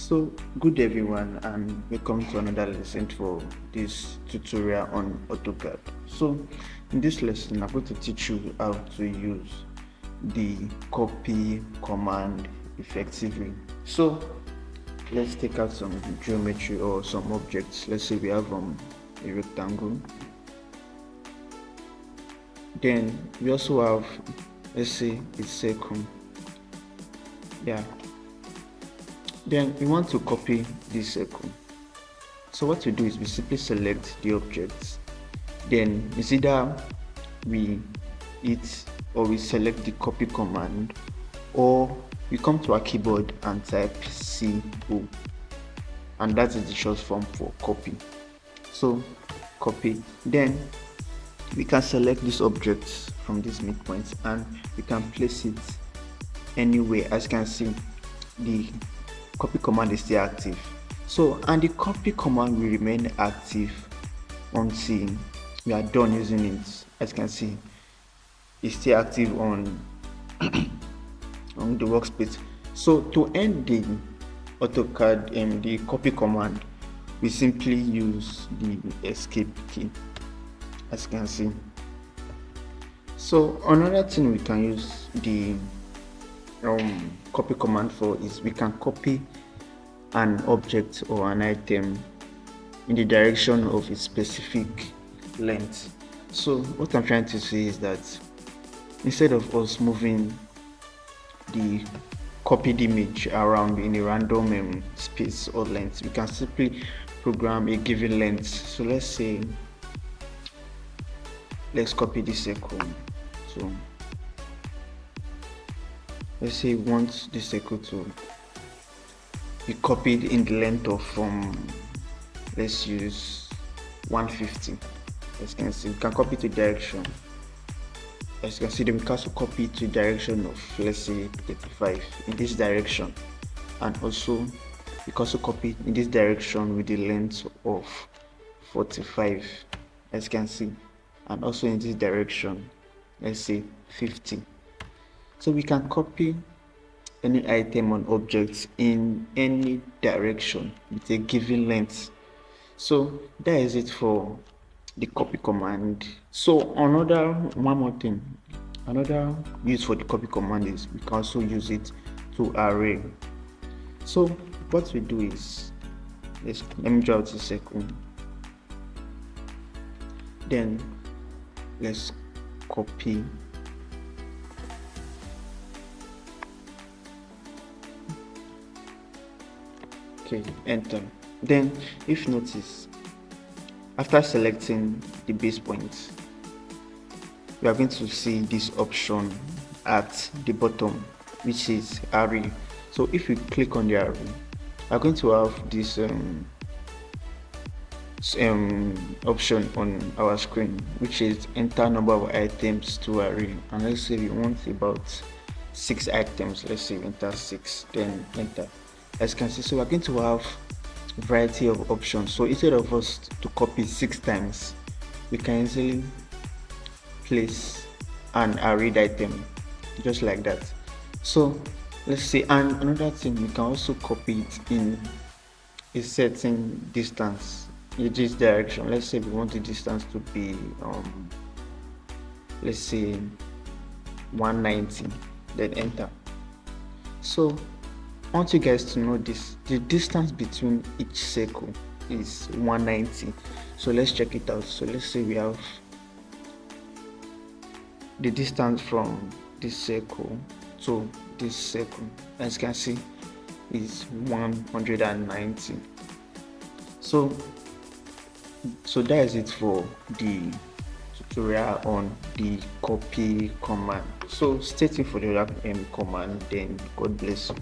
So good everyone, and welcome to another lesson for this tutorial on AutoCAD. So in this lesson I'm going to teach you how to use the copy command effectively. So let's take out some geometry or some objects. Let's say we have a rectangle, then we also have, let's say, a circle. Then we want to copy this circle. So what we do is we simply select the objects, then it's either we hit or we select the copy command, or we come to our keyboard and type CO, and that is the short form for copy. So copy, then we can select this object from this midpoint and we can place it anywhere. As you can see, the copy command is still active. So, and the copy command will remain active until we are done using it. As you can see, it's still active on on the workspace. So to end the AutoCAD and the copy command, we simply use the escape key, as you can see. So another thing we can use the copy command for is we can copy an object or an item in the direction of a specific length. So what I'm trying to say is that instead of us moving the copied image around in a random space or length, we can simply program a given length. So let's say, let's copy this circle. So let's say we want this circle to be copied in the length of let's use 150. As you can see, we can copy to direction. As you can see, then we can also copy to direction of, let's say, 35 in this direction, and also we can also copy in this direction with the length of 45, as you can see, and also in this direction, let's say 50. So we can copy any item on objects in any direction with a given length. So that is it for the copy command. So one more thing, another use for the copy command is we can also use it to array. So what we do is, let me draw out a circle, then let's copy, okay, enter. Then if notice, after selecting the base point, we are going to see this option at the bottom, which is array. So if we click on the array, we are going to have this option on our screen, which is enter number of items to array. And let's say we want about 6 items. Let's say we enter 6, then enter. As you can see, so we're going to have a variety of options. So instead of us to copy 6 times, we can easily place an arrayed item just like that. So let's say, and another thing, we can also copy it in a certain distance in this direction. Let's say we want the distance to be let's say 190, then enter. So I want you guys to know this, the distance between each circle is 190. So let's check it out. So let's say we have the distance from this circle to this circle, as you can see, is 190. So that is it for the tutorial on the copy command. So stay tuned for the command, then God bless you.